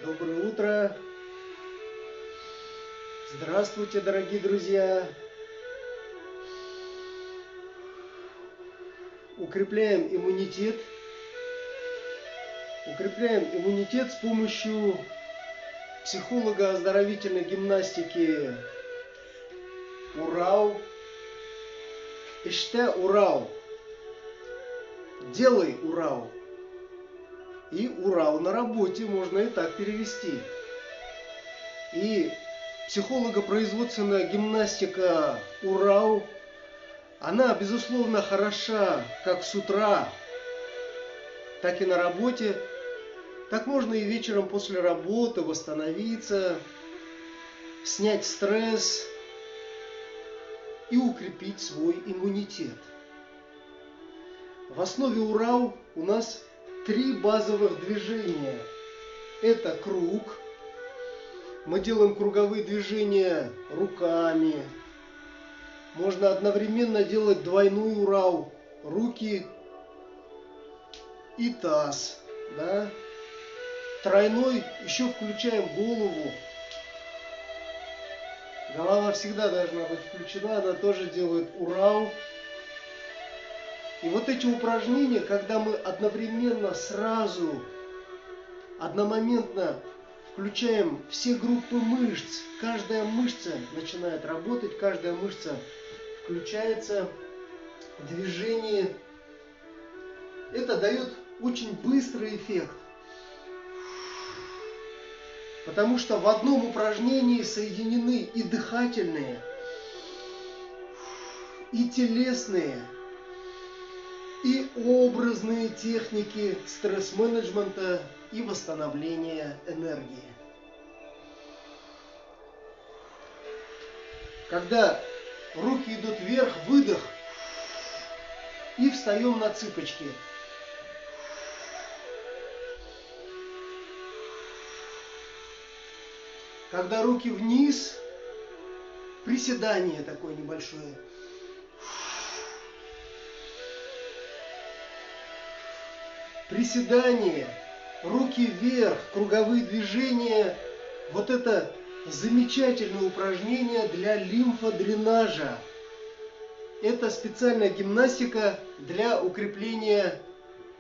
Доброе утро! Здравствуйте, дорогие друзья! Укрепляем иммунитет. Укрепляем иммунитет с помощью психолого-оздоровительной гимнастики Урау. İşte Урау. Делай Урау. И Урау на работе можно и так перевести. И психолого-производственная гимнастика Урау, она, безусловно, хороша как с утра, так и на работе. Так можно и вечером после работы восстановиться, снять стресс и укрепить свой иммунитет. В основе Урау у нас 3 базовых движения. Это круг. Мы делаем круговые движения руками. Можно одновременно делать двойной Урау. Руки и таз. Да? Тройной еще включаем голову. Голова всегда должна быть включена. Она тоже делает Урау. И вот эти упражнения, когда мы одновременно, сразу, одномоментно включаем все группы мышц, каждая мышца начинает работать, каждая мышца включается в движение. Это дает очень быстрый эффект. Потому что в одном упражнении соединены и дыхательные, и телесные, и образные техники стресс-менеджмента и восстановления энергии. Когда руки идут вверх, выдох, и встаем на цыпочки. Когда руки вниз, приседание такое небольшое. Приседание, руки вверх, круговые движения. Вот это замечательное упражнение для лимфодренажа. Это специальная гимнастика для укрепления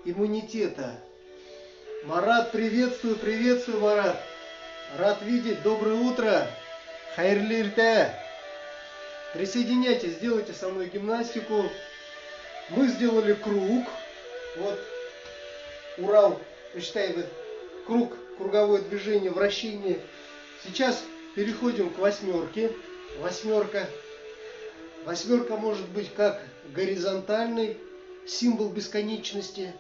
иммунитета. Марат, приветствую, приветствую, Марат. Рад видеть, доброе утро. Хайырлы эртэ. Присоединяйтесь, сделайте со мной гимнастику. Мы сделали круг. Вот. Урау, посчитай, круг, круговое движение, вращение. Сейчас переходим к восьмерке. Восьмерка. Восьмерка может быть как горизонтальный, символ бесконечности.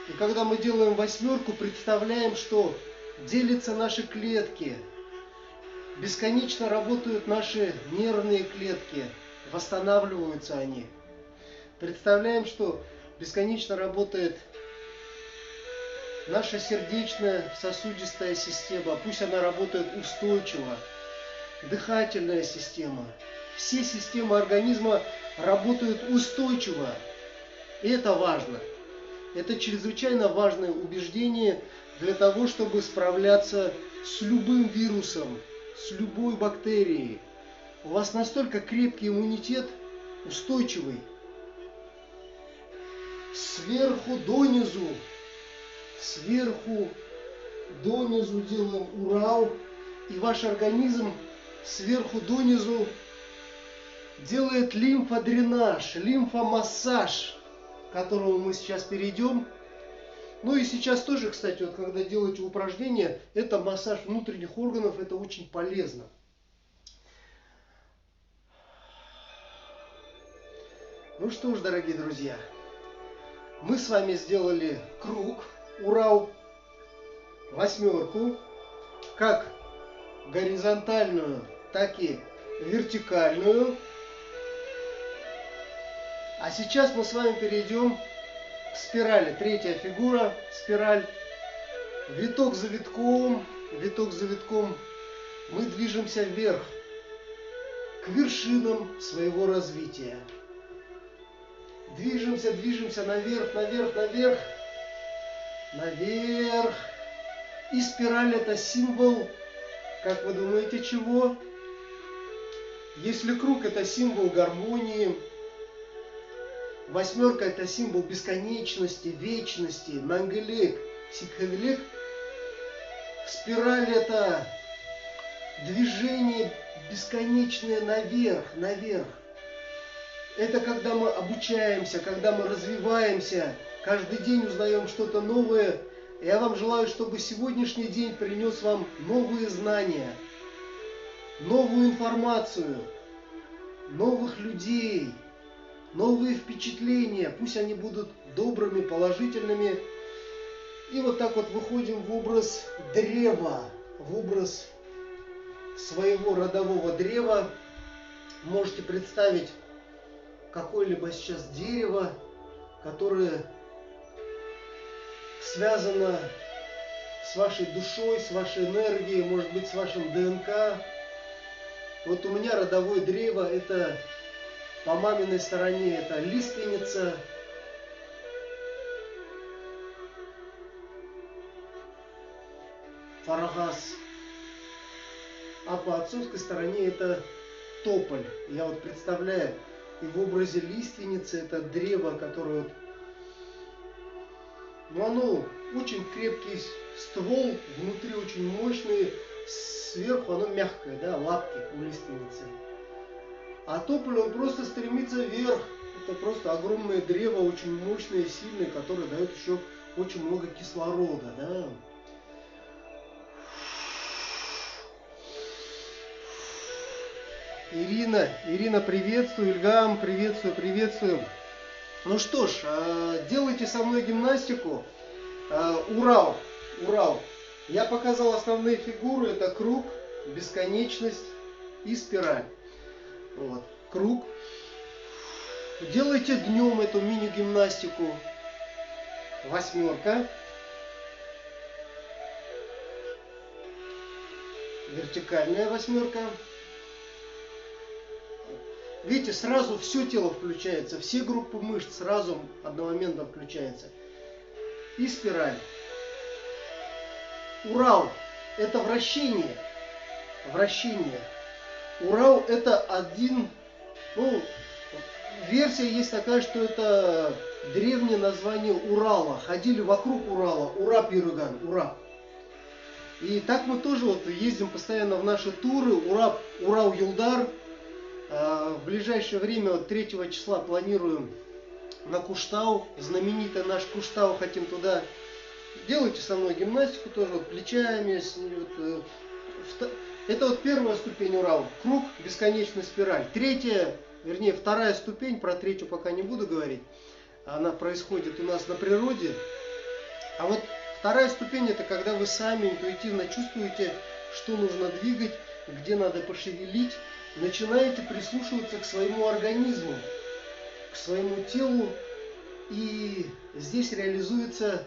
И когда мы делаем восьмерку, представляем, что делятся наши клетки. Бесконечно работают наши нервные клетки. Восстанавливаются они. Представляем, что бесконечно работает наша сердечная сосудистая система, пусть она работает устойчиво, дыхательная система, все системы организма работают устойчиво. И это важно. Это чрезвычайно важное убеждение для того, чтобы справляться с любым вирусом, с любой бактерией. У вас настолько крепкий иммунитет, устойчивый. Сверху донизу. Сверху донизу делаем Урау, и ваш организм сверху донизу делает лимфодренаж, лимфомассаж, к которому мы сейчас перейдем. Ну и сейчас тоже, кстати, вот когда делаете упражнения, это массаж внутренних органов, это очень полезно. Ну что ж, дорогие друзья, мы с вами сделали круг. Урау, восьмерку, как горизонтальную, так и вертикальную. А сейчас мы с вами перейдем к спирали. Третья фигура, спираль. Виток за витком, мы движемся вверх, к вершинам своего развития. Движемся наверх, наверх, наверх. Наверх. И спираль это символ, как вы думаете, чего? Если круг это символ гармонии, восьмерка это символ бесконечности, вечности, мангелек, сикхевелек, спираль это движение бесконечное наверх, наверх. Это когда мы обучаемся, когда мы развиваемся, каждый день узнаем что-то новое. Я вам желаю, чтобы сегодняшний день принес вам новые знания, новую информацию, новых людей, новые впечатления. Пусть они будут добрыми, положительными. И вот так вот выходим в образ древа, в образ своего родового древа. Можете представить какое-либо сейчас дерево, которое связано с вашей душой, с вашей энергией, может быть, с вашим ДНК. Вот у меня родовое древо, это по маминой стороне, это лиственница. Фарагас. А по отцовской стороне это тополь. Я вот представляю, и в образе лиственницы это древо, которое оно очень крепкий ствол, внутри очень мощный, сверху оно мягкое, да, лапки у лиственницы. А тополь, он просто стремится вверх. Это просто огромное древо, очень мощное, сильное, которое дает еще очень много кислорода, да. Ирина, приветствую, Ильгам, приветствую. Ну что ж, делайте со мной гимнастику. Урал. Я показал основные фигуры, это круг, бесконечность и спираль. Вот. Круг. Делайте днем эту мини-гимнастику. Восьмерка. Вертикальная восьмерка. Видите, сразу все тело включается, все группы мышц сразу одномоментно включаются. И спираль. Урал – это вращение. Урал – это один, версия есть такая, что это древнее название Урала. Ходили вокруг Урала, Урап-Юрган, Урап. И так мы тоже вот ездим постоянно в наши туры, Урал-Юлдар. В ближайшее время, 3 числа, планируем на Куштау, знаменитый наш Куштау, хотим туда. Делайте со мной гимнастику тоже, вот, плечами. Это вот первая ступень Урал, круг, бесконечная спираль. Вторая ступень, про третью пока не буду говорить, она происходит у нас на природе. А вот вторая ступень, это когда вы сами интуитивно чувствуете, что нужно двигать, где надо пошевелить. Начинаете прислушиваться к своему организму, к своему телу, и здесь реализуется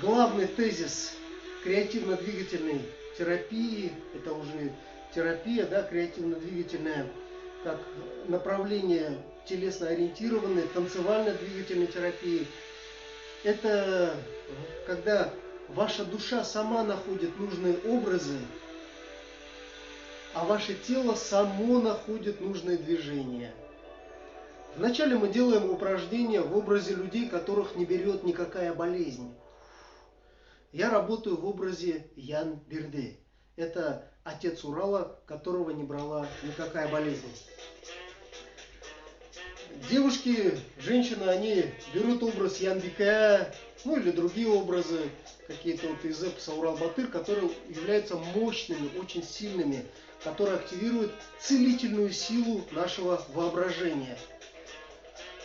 главный тезис креативно-двигательной терапии. Это уже терапия, да, креативно-двигательная, как направление телесно-ориентированной, танцевально-двигательной терапии. Это когда ваша душа сама находит нужные образы, а ваше тело само находит нужные движения. Вначале мы делаем упражнения в образе людей, которых не берет никакая болезнь. Я работаю в образе Ян Берде. Это отец Урала, которого не брала никакая болезнь. Девушки, женщины, они берут образ Ян Бика, или другие образы, какие-то вот из эпоса Урал-Батыр, которые являются мощными, очень сильными, которые активируют целительную силу нашего воображения.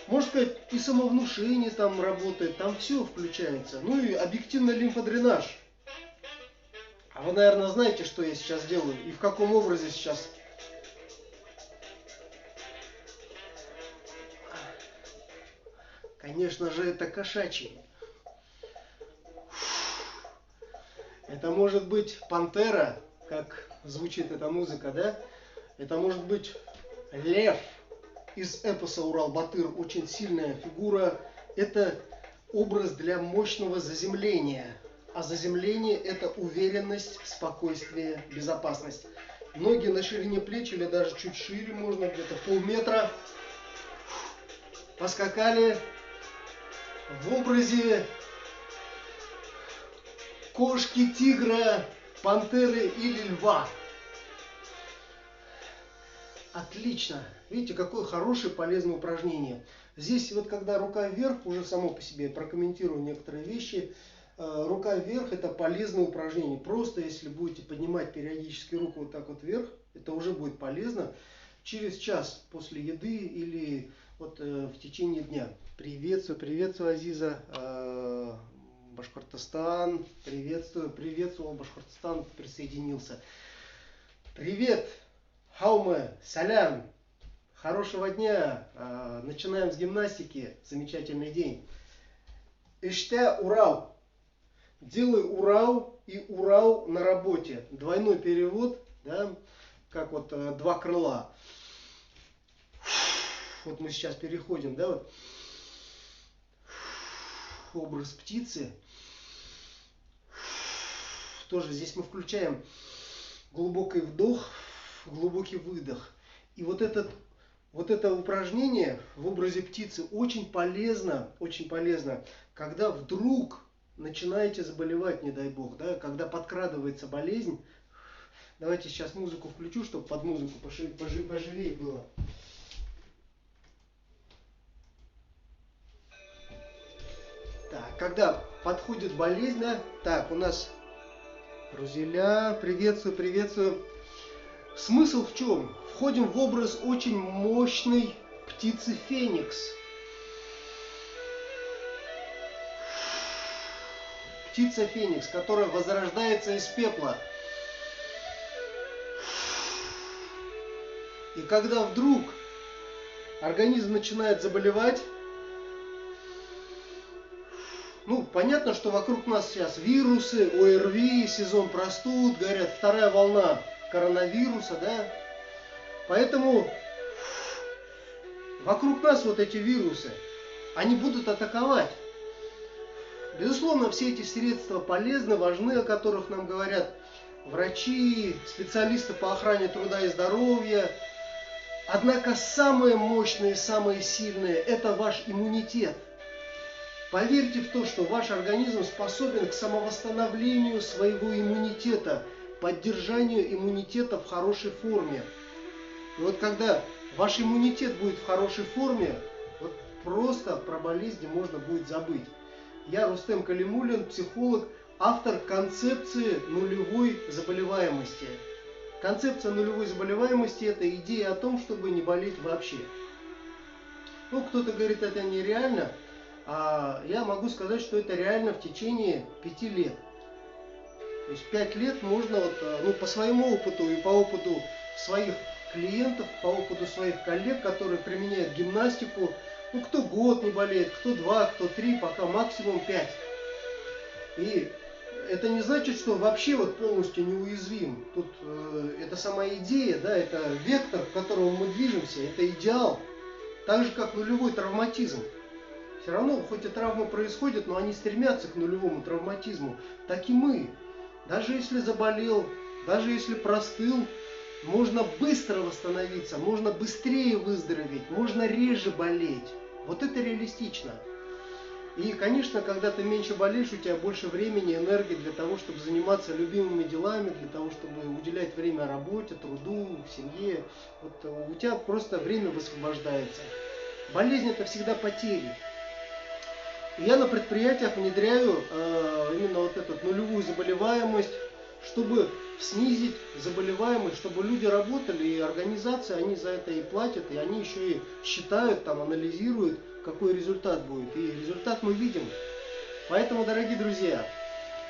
Можно сказать, и самовнушение там работает, там все включается. Ну и объективный лимфодренаж. А вы, наверное, знаете, что я сейчас делаю и в каком образе сейчас. Конечно же, это кошачий. Это может быть пантера, как звучит эта музыка, да? Это может быть лев из эпоса Урал-Батыр, очень сильная фигура. Это образ для мощного заземления. А заземление – это уверенность, спокойствие, безопасность. Ноги на ширине плеч или даже чуть шире, можно где-то полметра. Поскакали в образе кошки, тигра, пантеры или льва. Отлично. Видите, какое хорошее, полезное упражнение. Здесь вот когда рука вверх, уже само по себе прокомментирую некоторые вещи. Рука вверх — это полезное упражнение. Просто если будете поднимать периодически руку вот так вот вверх, это уже будет полезно через час после еды или вот в течение дня. Приветствую, приветствую, Азиза. Башкортостан, приветствую, приветствую, Башкортостан присоединился. Привет, Хауме, салям, хорошего дня. Начинаем с гимнастики, замечательный день. Иште Урал. Делай Урал и Урал на работе. Двойной перевод, да, как вот два крыла. Вот мы сейчас переходим, да, вот. Образ птицы. Тоже здесь мы включаем глубокий вдох, глубокий выдох. И вот это упражнение в образе птицы очень полезно, когда вдруг начинаете заболевать, не дай бог, да, когда подкрадывается болезнь. Давайте сейчас музыку включу, чтобы под музыку поживее было. Так, когда подходит болезнь, да, так, у нас Рузеля, приветствую, приветствую. Смысл в чем? Входим в образ очень мощной птицы Феникс. Птица Феникс, которая возрождается из пепла. И когда вдруг организм начинает заболевать, ну, понятно, что вокруг нас сейчас вирусы, ОРВИ, сезон простуд, говорят, вторая волна коронавируса, да. Поэтому вокруг нас вот эти вирусы, они будут атаковать. Безусловно, все эти средства полезны, важны, о которых нам говорят врачи, специалисты по охране труда и здоровья. Однако самые мощные, самые сильные – это ваш иммунитет. Поверьте в то, что ваш организм способен к самовосстановлению своего иммунитета, поддержанию иммунитета в хорошей форме. И вот когда ваш иммунитет будет в хорошей форме, вот просто про болезни можно будет забыть. Я Рустем Калимуллин, психолог, автор концепции нулевой заболеваемости. Концепция нулевой заболеваемости – это идея о том, чтобы не болеть вообще. Ну, кто-то говорит, это нереально. А я могу сказать, что это реально в течение 5 лет. То есть 5 лет можно, вот, ну, по своему опыту и по опыту своих клиентов, по опыту своих коллег, которые применяют гимнастику, ну, кто год не болеет, кто 2, кто 3, пока максимум 5. И это не значит, что вообще вот полностью неуязвим. Тут это сама идея, да, это вектор, к которому мы движемся, это идеал. Так же, как нулевой травматизм. Все равно, хоть и травмы происходят, но они стремятся к нулевому травматизму. Так и мы. Даже если заболел, даже если простыл, можно быстро восстановиться, можно быстрее выздороветь, можно реже болеть. Вот это реалистично. И, конечно, когда ты меньше болеешь, у тебя больше времени, энергии для того, чтобы заниматься любимыми делами, для того, чтобы уделять время работе, труду, семье. Вот у тебя просто время высвобождается. Болезнь – это всегда потери. Я на предприятиях внедряю именно вот эту нулевую заболеваемость, чтобы снизить заболеваемость, чтобы люди работали, и организации, они за это и платят, и они еще и считают, там, анализируют, какой результат будет. И результат мы видим. Поэтому, дорогие друзья,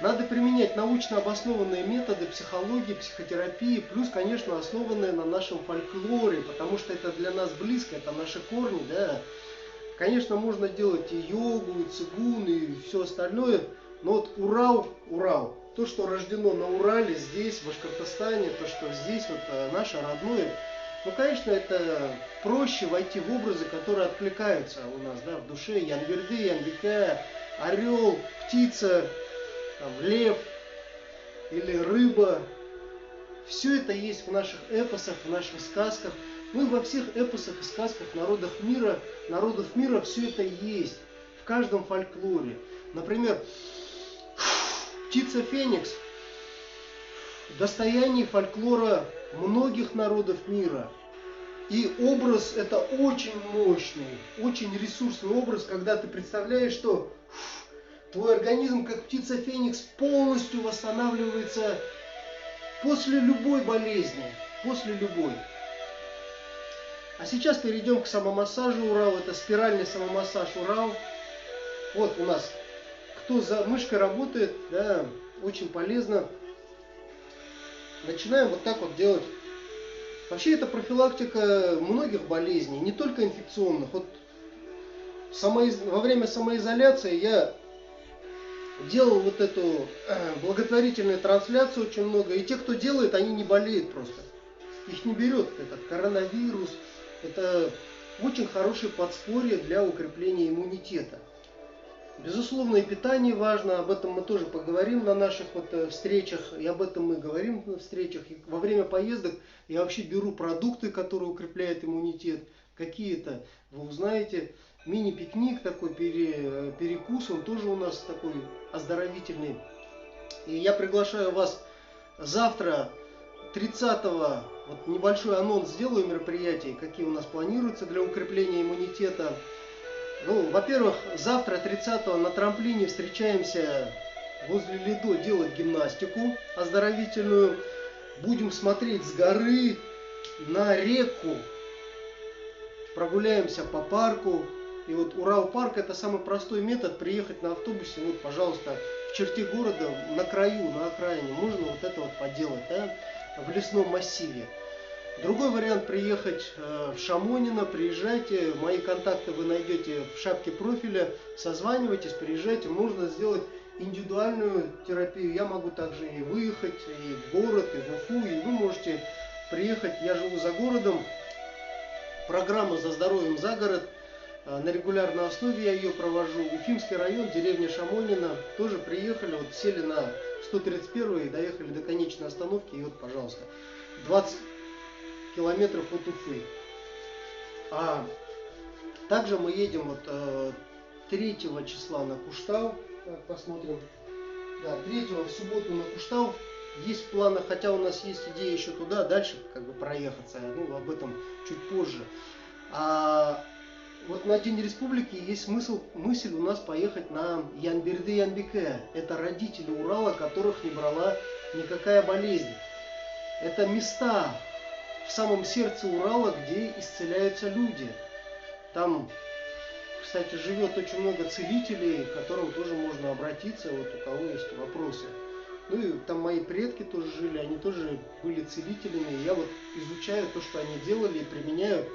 надо применять научно обоснованные методы психологии, психотерапии, плюс, конечно, основанные на нашем фольклоре, потому что это для нас близко, это наши корни, да. Конечно, можно делать и йогу, и цигун, и все остальное, но вот Урал, то, что рождено на Урале, здесь, в Башкортостане, то, что здесь, вот наше родное, ну, конечно, это проще войти в образы, которые откликаются у нас, да, в душе. Янверды, Янбека, орел, птица, там, лев или рыба. Все это есть в наших эпосах, в наших сказках. Ну и во всех эпосах и сказках народов мира все это есть. В каждом фольклоре. Например, птица Феникс – достояние фольклора многих народов мира. И образ это очень мощный, очень ресурсный образ, когда ты представляешь, что твой организм, как птица Феникс, полностью восстанавливается после любой болезни. После любой. А сейчас перейдем к самомассажу Урал. Это спиральный самомассаж Урал. Вот у нас, кто за мышкой работает, да, очень полезно. Начинаем вот так вот делать. Вообще это профилактика многих болезней, не только инфекционных. Вот во время самоизоляции я делал вот эту благотворительную трансляцию очень много. И те, кто делает, они не болеют просто. Их не берет этот коронавирус. Это очень хорошее подспорье для укрепления иммунитета. Безусловно, и питание важно, об этом мы тоже поговорим на наших встречах, и об этом мы говорим на встречах. И во время поездок я вообще беру продукты, которые укрепляют иммунитет. Какие-то, вы узнаете, мини-пикник такой, перекус, он тоже у нас такой оздоровительный. И я приглашаю вас завтра, 30-го, вот небольшой анонс сделаю мероприятий, какие у нас планируются для укрепления иммунитета. Ну, во-первых, завтра, 30-го, на трамплине встречаемся возле Лидо делать гимнастику оздоровительную. Будем смотреть с горы на реку. Прогуляемся по парку. И вот Урал-парк — это самый простой метод приехать на автобусе. Вот, пожалуйста, в черте города, на краю, на окраине. Можно вот это вот поделать, да, в лесном массиве. Другой вариант — приехать в Шамонино. Приезжайте, мои контакты вы найдете в шапке профиля. Созванивайтесь, приезжайте. Можно сделать индивидуальную терапию. Я могу также и выехать, и в город, и в Уфу. И вы можете приехать. Я живу за городом. Программа «За здоровьем за город». На регулярной основе я ее провожу. Уфимский район, деревня Шамонино. Тоже приехали, вот сели на 131 и доехали до конечной остановки. И вот, пожалуйста, 20 километров от Уфы. А также мы едем вот 3 числа на Куштау. Так, посмотрим. Да, 3 в субботу на Куштау. Есть в планах, хотя у нас есть идея еще туда, дальше как бы проехаться. Ну, об этом чуть позже. А вот на День Республики есть мысль у нас поехать на Янберды-Янбике. Это родители Урала, которых не брала никакая болезнь. Это места в самом сердце Урала, где исцеляются люди. Там, кстати, живет очень много целителей, к которым тоже можно обратиться, вот у кого есть вопросы. Ну и там мои предки тоже жили, они тоже были целителями. Я вот изучаю то, что они делали, и применяю.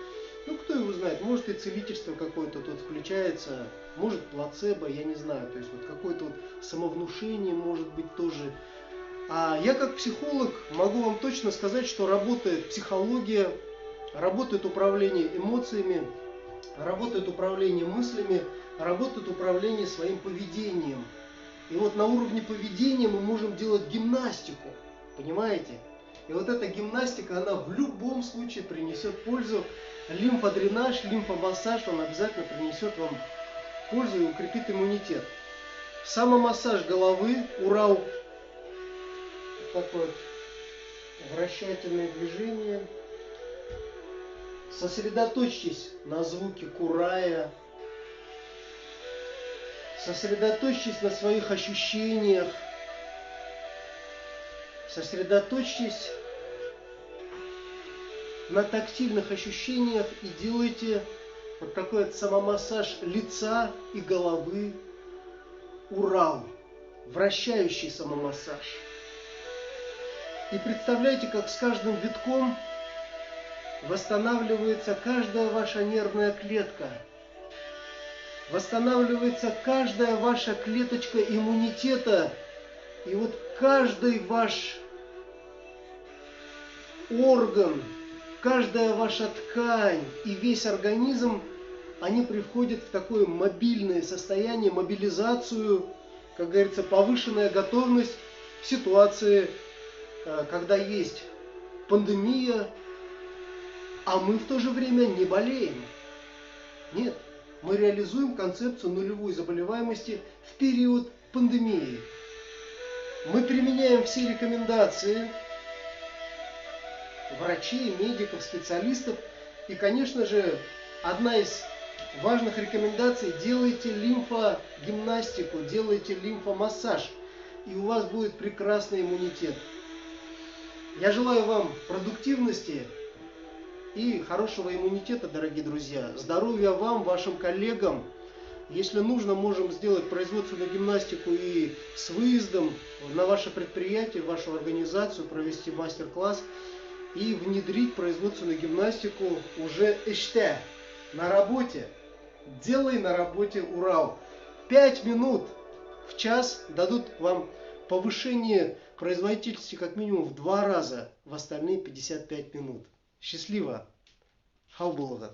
Ну, кто его знает, может и целительство какое-то тут включается, может плацебо, я не знаю. То есть вот какое-то вот самовнушение может быть тоже. А я как психолог могу вам точно сказать, что работает психология, работает управление эмоциями, работает управление мыслями, работает управление своим поведением. И вот на уровне поведения мы можем делать гимнастику, понимаете? И вот эта гимнастика, она в любом случае принесет пользу. Лимфодренаж, лимфомассаж, он обязательно принесет вам пользу и укрепит иммунитет. Самомассаж головы, Урал. Такое вот вращательное движение. Сосредоточьтесь на звуке курая. Сосредоточьтесь на своих ощущениях. Сосредоточьтесь на тактильных ощущениях и делайте вот такой вот самомассаж лица и головы. Урал. Вращающий самомассаж. И представляете, как с каждым витком восстанавливается каждая ваша нервная клетка. Восстанавливается каждая ваша клеточка иммунитета. И вот каждый ваш орган, каждая ваша ткань и весь организм, они приходят в такое мобильное состояние, мобилизацию. как говорится, повышенная готовность в ситуации, когда есть пандемия, а мы в то же время не болеем. Нет, мы реализуем концепцию нулевой заболеваемости в период пандемии. Мы применяем все рекомендации врачей, медиков, специалистов. И, конечно же, одна из важных рекомендаций: делайте лимфогимнастику, делайте лимфомассаж, и у вас будет прекрасный иммунитет. Я желаю вам продуктивности и хорошего иммунитета, дорогие друзья. Здоровья вам, вашим коллегам. Если нужно, можем сделать производственную гимнастику и с выездом на ваше предприятие, в вашу организацию, провести мастер-класс и внедрить производственную гимнастику уже на работе. Делай на работе Урал. 5 минут в час дадут вам повышение производительности как минимум в 2 раза, в остальные 55 минут. Счастливо! Хау булгат!